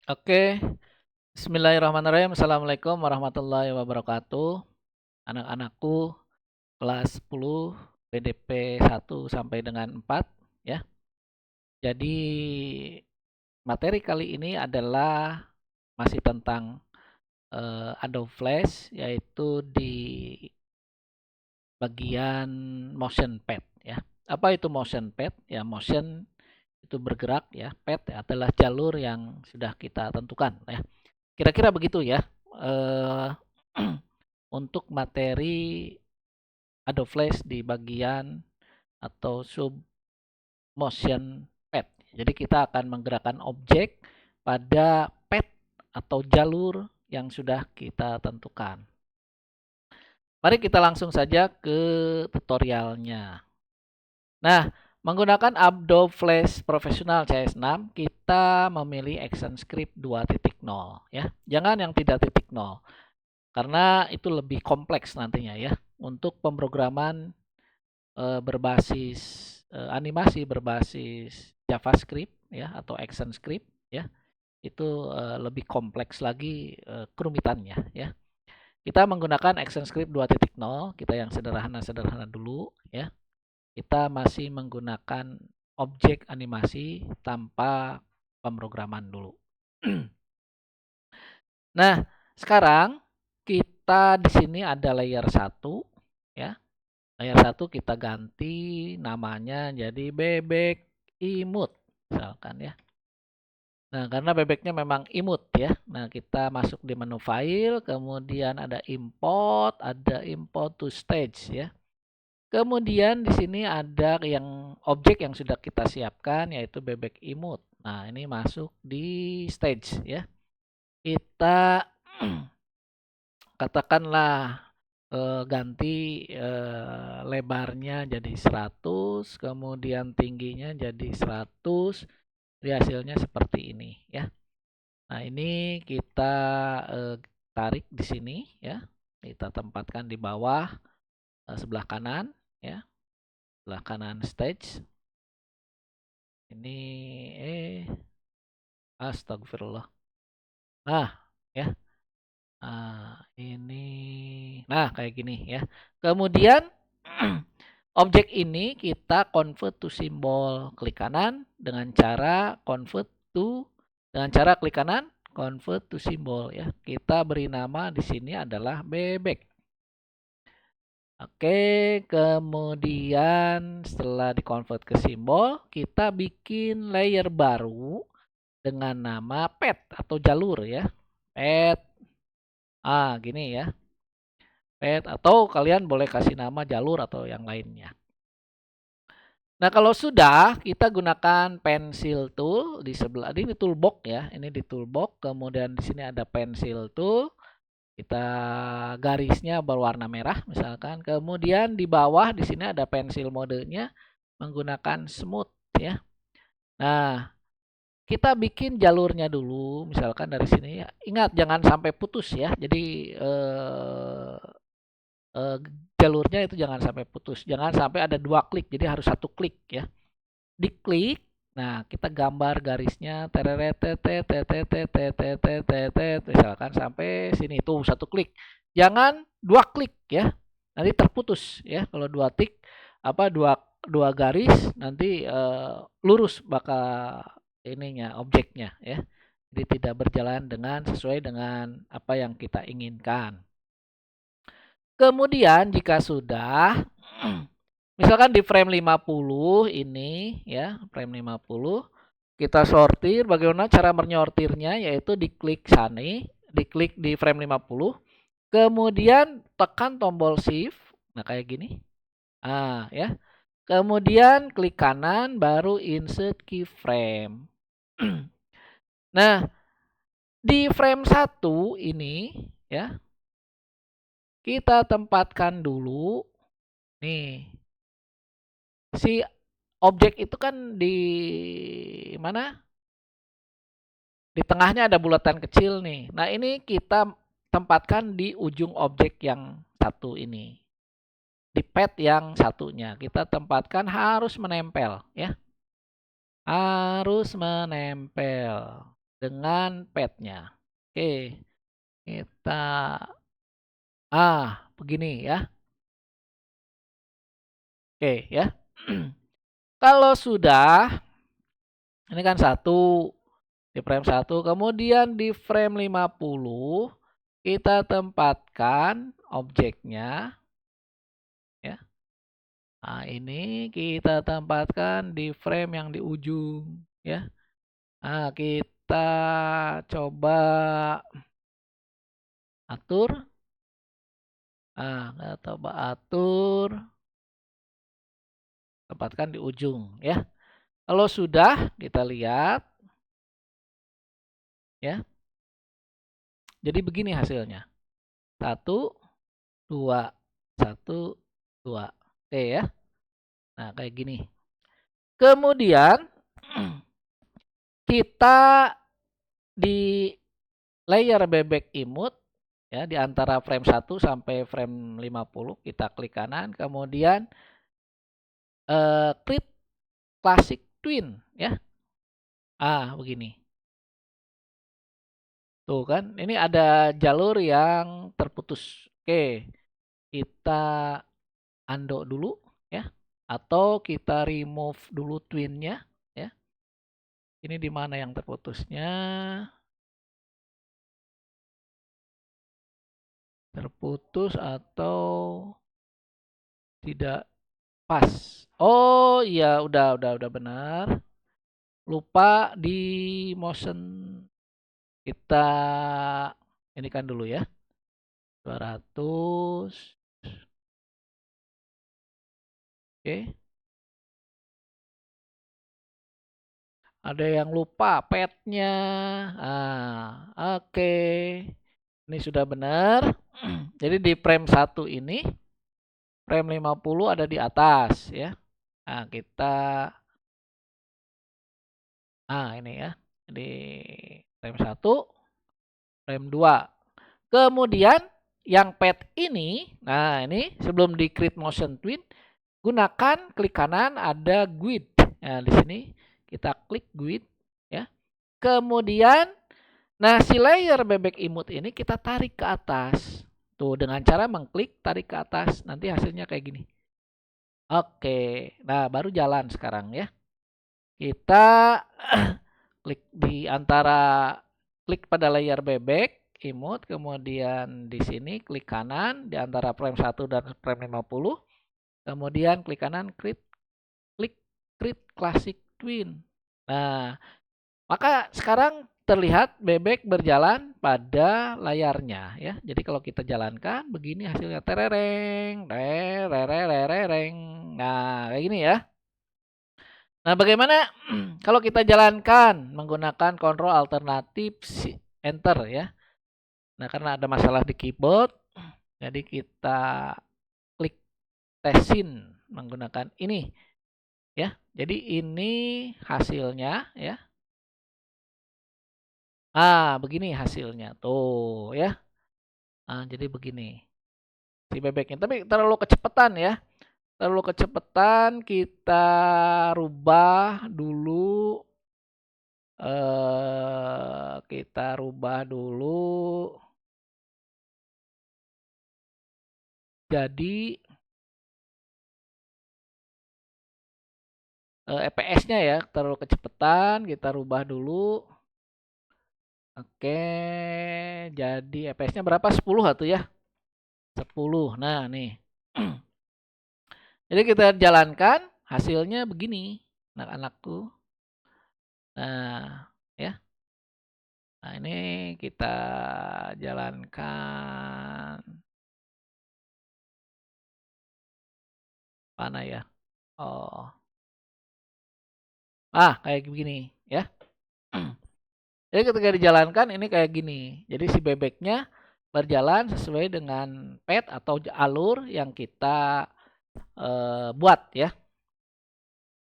Oke, bismillahirrahmanirrahim. Assalamualaikum warahmatullahi wabarakatuh. Anak-anakku kelas 10 PDP 1 sampai dengan 4 ya. Jadi materi kali ini adalah masih tentang Adobe Flash, yaitu di bagian motion pad ya. Apa itu motion pad? Ya, motion itu bergerak ya. Pad adalah jalur yang sudah kita tentukan ya. Kira-kira begitu ya. Eh untuk materi Adobe Flash di bagian atau sub motion pad. Jadi kita akan menggerakkan objek pada pad atau jalur yang sudah kita tentukan. Mari kita langsung saja ke tutorialnya. Nah, menggunakan Adobe Flash Professional CS6, kita memilih ActionScript 2.0 ya. Jangan yang tidak titik nol, karena itu lebih kompleks nantinya ya. Untuk pemrograman berbasis animasi berbasis JavaScript ya atau ActionScript ya, itu lebih kompleks lagi kerumitannya ya. Kita menggunakan ActionScript 2.0, kita yang sederhana-sederhana dulu ya. Kita masih menggunakan objek animasi tanpa pemrograman dulu. Nah, sekarang kita di sini ada layer 1 ya. Layer 1 kita ganti namanya jadi bebek imut misalkan ya. Nah, karena bebeknya memang imut ya. Nah, kita masuk di menu file, kemudian ada import to stage ya. Kemudian di sini ada yang objek yang sudah kita siapkan yaitu bebek imut. Nah, ini masuk di stage ya. Kita katakanlah ganti lebarnya jadi 100, kemudian tingginya jadi 100, jadi hasilnya seperti ini ya. Nah, ini kita tarik di sini ya. Kita tempatkan di bawah sebelah kanan ya. Sebelah kanan stage. Ini astagfirullah. Nah, ya. Nah, ini nah kayak gini ya. Kemudian objek ini kita convert to simbol, klik kanan dengan cara klik kanan convert to simbol ya. Kita beri nama di sini adalah bebek. Oke, kemudian setelah di-convert ke simbol, kita bikin layer baru dengan nama pad atau jalur ya. Pad. Gini ya. Pad atau kalian boleh kasih nama jalur atau yang lainnya. Nah, kalau sudah, kita gunakan pencil tool di sebelah ini toolbox ya. Ini di toolbox, kemudian di sini ada pencil tool. Kita garisnya berwarna merah misalkan. Kemudian di bawah di sini ada pensil modenya menggunakan smooth ya. Nah, kita bikin jalurnya dulu misalkan dari sini ya. Ingat jangan sampai putus ya. Jadi jalurnya itu jangan sampai putus. Jangan sampai ada 2 klik. Jadi harus 1 klik ya. Diklik. Nah, kita gambar garisnya misalkan sampai sini tuh 1 klik. Jangan 2 klik ya. Nanti terputus ya. Kalau 2 tik apa 2 garis nanti lurus bakal ininya objeknya ya. Jadi tidak berjalan sesuai dengan apa yang kita inginkan. Kemudian jika sudah misalkan di frame 50 ini ya, frame 50 kita sortir. Bagaimana cara menyortirnya? Yaitu diklik sini, diklik di frame 50, kemudian tekan tombol shift. Nah, kayak gini. Ya. Kemudian klik kanan baru insert keyframe. Nah, di frame 1 ini ya, kita tempatkan dulu nih. Si objek itu kan di mana? Di tengahnya ada bulatan kecil nih. Nah, ini kita tempatkan di ujung objek yang satu ini. Di pad yang satunya. Kita tempatkan harus menempel ya. Harus menempel. dengan petnya. Oke, kita begini ya. Oke ya. Kalau sudah, ini kan satu, di frame 1, kemudian di frame 50 kita tempatkan objeknya ya. Nah, ini kita tempatkan di frame yang di ujung ya. Nah, kita coba atur. Nah, kita coba atur, tempatkan di ujung ya. Kalau sudah, kita lihat ya. Jadi begini hasilnya. 1, 2, 1, 2. Oke ya. Nah, kayak gini. Kemudian kita di layer bebek imut ya, di antara frame 1 sampai frame 50 kita klik kanan, kemudian klik classic twin ya. Begini. Tuh kan, ini ada jalur yang terputus. Oke, kita undo dulu ya, atau kita remove dulu twinnya ya. Ini di mana yang terputusnya? Terputus atau tidak pas. Oh iya, udah benar. Lupa di motion kita ini kan dulu ya. 200. Oke. Ada yang lupa petnya. Oke. Ini sudah benar. Jadi di frame 1 ini, frame 50 ada di atas ya. Nah, kita ini ya. Di frame 1, frame 2. Kemudian yang pet ini, nah ini sebelum di create motion twin, gunakan klik kanan ada guide. Nah, di sini kita klik guide ya. Kemudian si layer bebek imut ini kita tarik ke atas. Tuh, dengan cara mengklik tarik ke atas, nanti hasilnya kayak gini. Oke. Nah, baru jalan sekarang ya. Kita klik di antara klik pada layer bebek imut, kemudian di sini klik kanan di antara frame 1 dan frame 50. Kemudian klik kanan klik create classic twin. Nah, maka sekarang terlihat bebek berjalan pada layarnya ya. Jadi kalau kita jalankan begini hasilnya, terereng, terereng. Nah, kayak gini ya. Nah, bagaimana kalau kita jalankan menggunakan kontrol alternatif enter ya. Nah, karena ada masalah di keyboard, jadi kita klik tesin menggunakan ini ya. Jadi ini hasilnya ya. Begini hasilnya tuh ya. Jadi begini si bebeknya. Tapi terlalu kecepatan ya. Terlalu kecepatan, kita rubah dulu. Kita rubah dulu. Jadi EPS-nya ya terlalu kecepatan, kita rubah dulu. Oke, jadi EPS-nya berapa? 10 atau ya? 10. Nah, nih. Jadi kita jalankan, hasilnya begini, anak-anakku. Nah, ya. Nah, ini kita jalankan. Mana ya? Oh. Kayak begini, ya. Jadi ketika dijalankan ini kayak gini. Jadi si bebeknya berjalan sesuai dengan pet atau alur yang kita buat ya.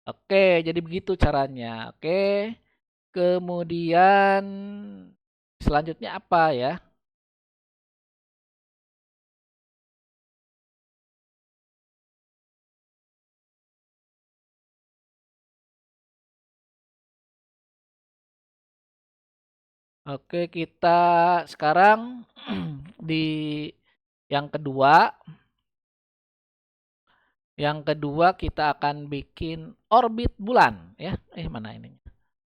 Oke, jadi begitu caranya. Oke. Kemudian selanjutnya apa ya? Oke, kita sekarang di yang kedua. Yang kedua kita akan bikin orbit bulan ya. Mana ini?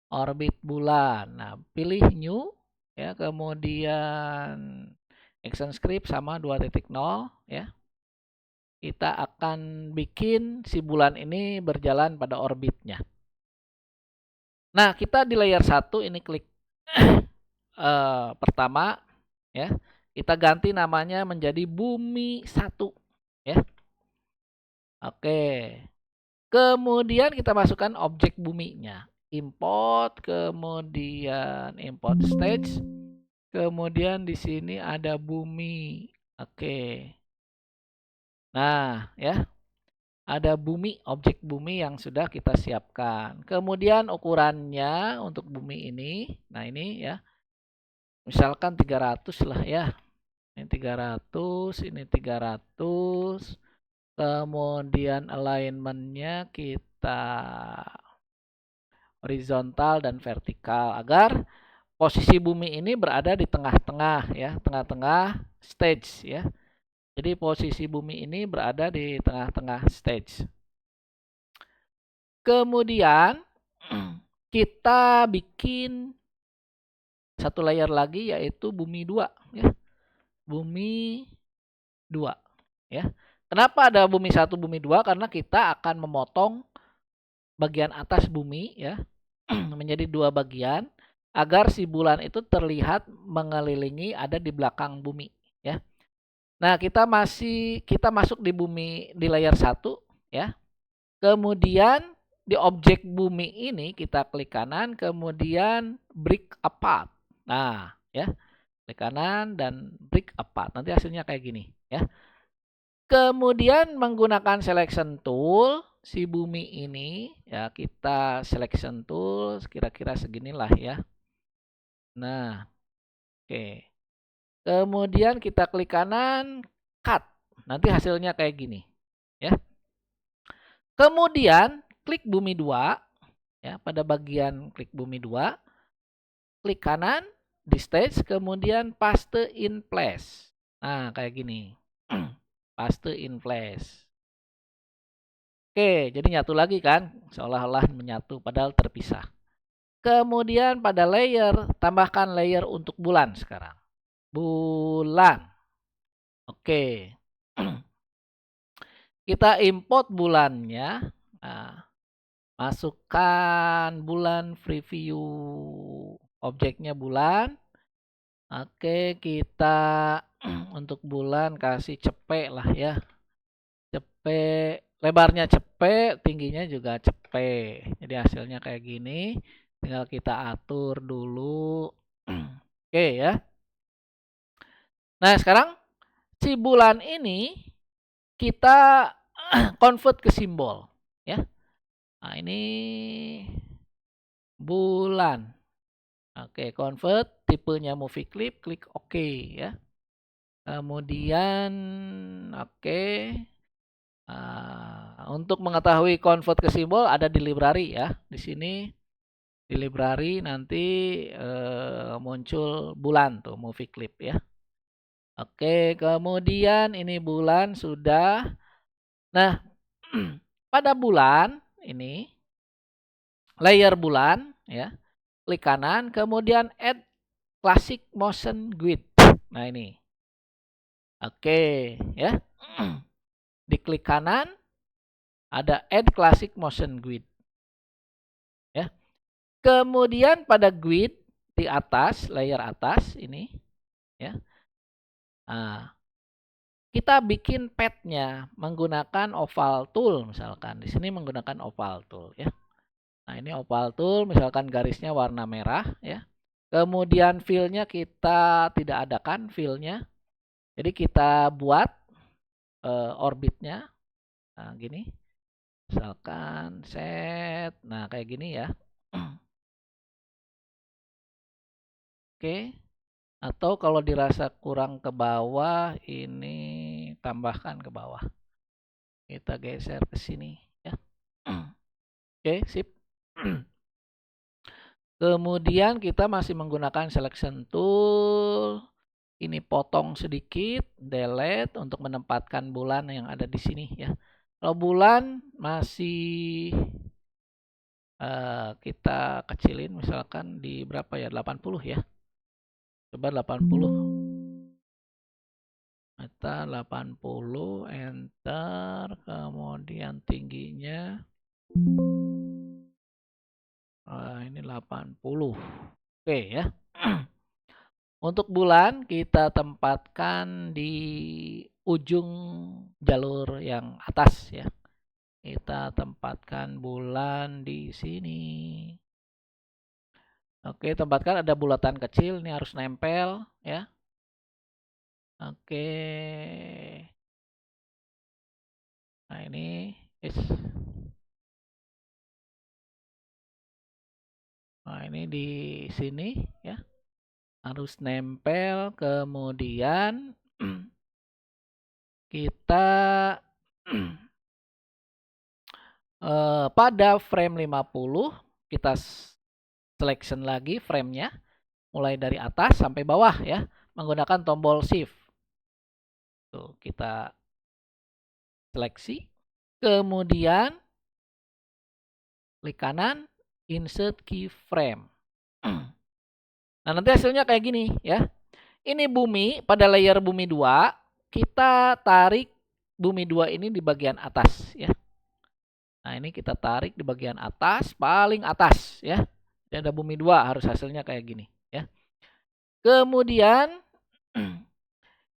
Orbit bulan. Nah, pilih new ya, kemudian action script sama 2.0 ya. Kita akan bikin si bulan ini berjalan pada orbitnya. Nah, kita di layer 1 ini klik pertama ya. Kita ganti namanya menjadi bumi 1 ya. Oke. Kemudian kita masukkan objek buminya. Import, kemudian import stage. Kemudian di sini ada bumi. Oke. Nah, ya. Ada bumi, objek bumi yang sudah kita siapkan. Kemudian ukurannya untuk bumi ini. Nah, ini ya. Misalkan 300 lah ya. Ini 300, ini 300. Kemudian alignmentnya kita horizontal dan vertikal agar posisi bumi ini berada di tengah-tengah ya, tengah-tengah stage ya. Jadi posisi bumi ini berada di tengah-tengah stage. Kemudian kita bikin satu layer lagi yaitu bumi 2 ya. Bumi 2 ya. Kenapa ada bumi 1, bumi 2? Karena kita akan memotong bagian atas bumi ya menjadi 2 bagian agar si bulan itu terlihat mengelilingi ada di belakang bumi ya. Nah, kita masuk di bumi di layer 1 ya. Kemudian di objek bumi ini kita klik kanan, kemudian break apart. Nah, ya. Klik kanan dan break apart. Nanti hasilnya kayak gini ya. Kemudian menggunakan selection tool si bumi ini ya, kita selection tool kira-kira seginilah ya. Nah, oke. Kemudian kita klik kanan, cut. Nanti hasilnya kayak gini ya. Kemudian klik bumi 2 ya, pada bagian klik bumi 2, klik kanan di stage, kemudian paste in place. Nah, kayak gini. Paste in place. Oke, jadi nyatu lagi kan? Seolah-olah menyatu padahal terpisah. Kemudian pada layer, tambahkan layer untuk bulan sekarang. Bulan. Oke. Kita import bulannya. Nah, masukkan bulan preview. Objeknya bulan. Oke, kita untuk bulan kasih cepet lah ya. Cepet, lebarnya cepet, tingginya juga cepet. Jadi hasilnya kayak gini. Tinggal kita atur dulu. Oke ya. Nah, sekarang si bulan ini kita convert ke simbol ya. Nah, ini bulan. Oke, convert, tipenya movie clip, klik OK ya. Kemudian oke. Untuk mengetahui convert ke simbol ada di library ya. Di sini di library nanti muncul bulan tuh, movie clip ya. Oke, kemudian ini bulan sudah. Nah, pada bulan ini layer bulan ya. Klik kanan, kemudian add classic motion grid. Nah, ini. Oke, ya. Diklik kanan, ada add classic motion grid. Ya. Kemudian pada grid di atas, layer atas ini, ya. Nah, kita bikin path-nya menggunakan oval tool misalkan. Di sini menggunakan oval tool ya. Nah, ini oval tool, misalkan garisnya warna merah ya. Kemudian fill-nya kita tidak adakan fill-nya. Jadi kita buat orbitnya. Nah, gini. Misalkan set. Nah, kayak gini ya. Oke. Atau kalau dirasa kurang ke bawah, ini tambahkan ke bawah. Kita geser ke sini ya. Oke, sip. Kemudian kita masih menggunakan selection tool. Ini potong sedikit, delete untuk menempatkan bulan yang ada di sini ya. Kalau bulan masih kita kecilin misalkan di berapa ya, 80 ya. Coba 80. Kita 80, enter, kemudian tingginya ini 80. Oke ya. Untuk bulan kita tempatkan di ujung jalur yang atas ya. Kita tempatkan bulan di sini. Oke, tempatkan ada bulatan kecil, ini harus nempel ya. Oke. Nah, ini Nah, ini di sini ya. Harus nempel, kemudian kita pada frame 50 kita selection lagi framenya mulai dari atas sampai bawah ya, menggunakan tombol shift. Tuh, kita seleksi, kemudian klik kanan, insert keyframe. Nah, nanti hasilnya kayak gini ya. Ini bumi, pada layer bumi 2, kita tarik bumi 2 ini di bagian atas ya. Nah, ini kita tarik di bagian atas, paling atas ya. Dan ada bumi 2, harus hasilnya kayak gini ya. Kemudian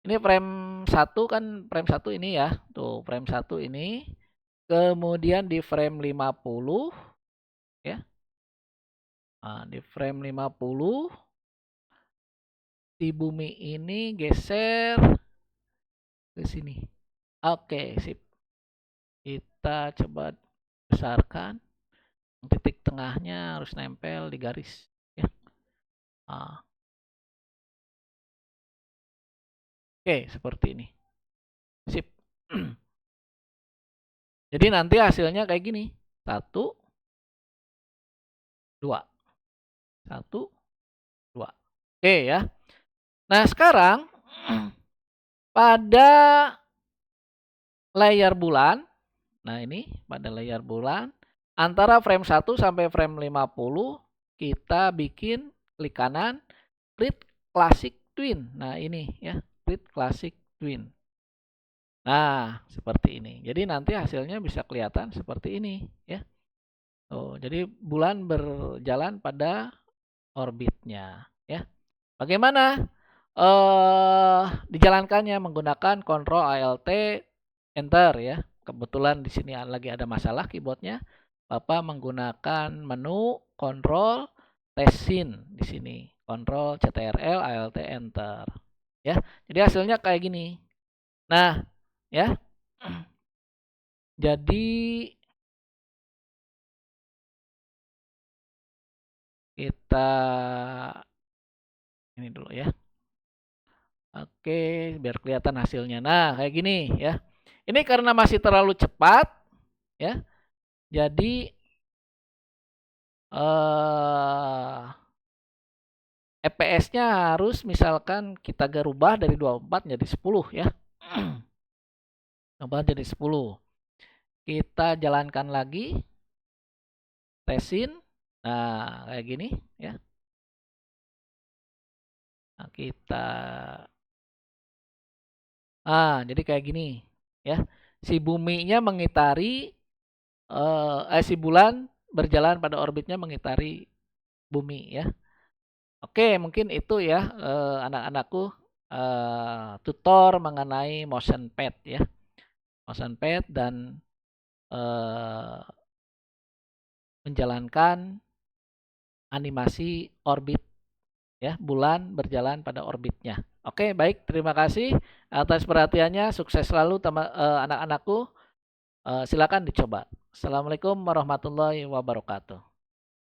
ini frame 1 kan, frame 1 ini ya. Tuh, frame 1 ini. Kemudian di frame 50 ya. Nah, di frame 50 di bumi ini geser ke sini. Oke, sip. Kita coba besarkan. Titik tengahnya harus nempel di garis ya. Nah. Oke, seperti ini. Sip. Jadi nanti hasilnya kayak gini. 1, 2. 1, 2. Oke ya. Nah, sekarang pada layer bulan. Nah, ini pada layer bulan antara frame 1 sampai frame 50 kita bikin klik kanan Create Classic Twin. Nah, ini ya, Create Classic Twin. Nah, seperti ini. Jadi nanti hasilnya bisa kelihatan seperti ini ya. Oh, jadi bulan berjalan pada orbitnya ya. Bagaimana dijalankannya? Menggunakan Ctrl Alt Enter ya. Kebetulan di sini lagi ada masalah keyboardnya. Bapak menggunakan menu Ctrl Scene di sini. Ctrl Ctrl Alt Enter ya. Jadi hasilnya kayak gini. Nah, ya. Jadi kita ini dulu ya. Oke, biar kelihatan hasilnya. Nah, kayak gini ya. Ini karena masih terlalu cepat ya. Jadi FPS-nya harus misalkan kita rubah dari 24 jadi 10 ya. Coba jadi 10. Kita jalankan lagi. Tesin. Nah, kayak gini ya. Nah, jadi kayak gini ya. Si buminya mengitari si bulan berjalan pada orbitnya mengitari bumi ya. Oke, mungkin itu ya anak-anakku tutor mengenai motion pad ya. Motion pad dan menjalankan animasi orbit ya, bulan berjalan pada orbitnya. Oke, baik, terima kasih atas perhatiannya. Sukses selalu anak-anakku. Silakan dicoba. Assalamualaikum warahmatullahi wabarakatuh.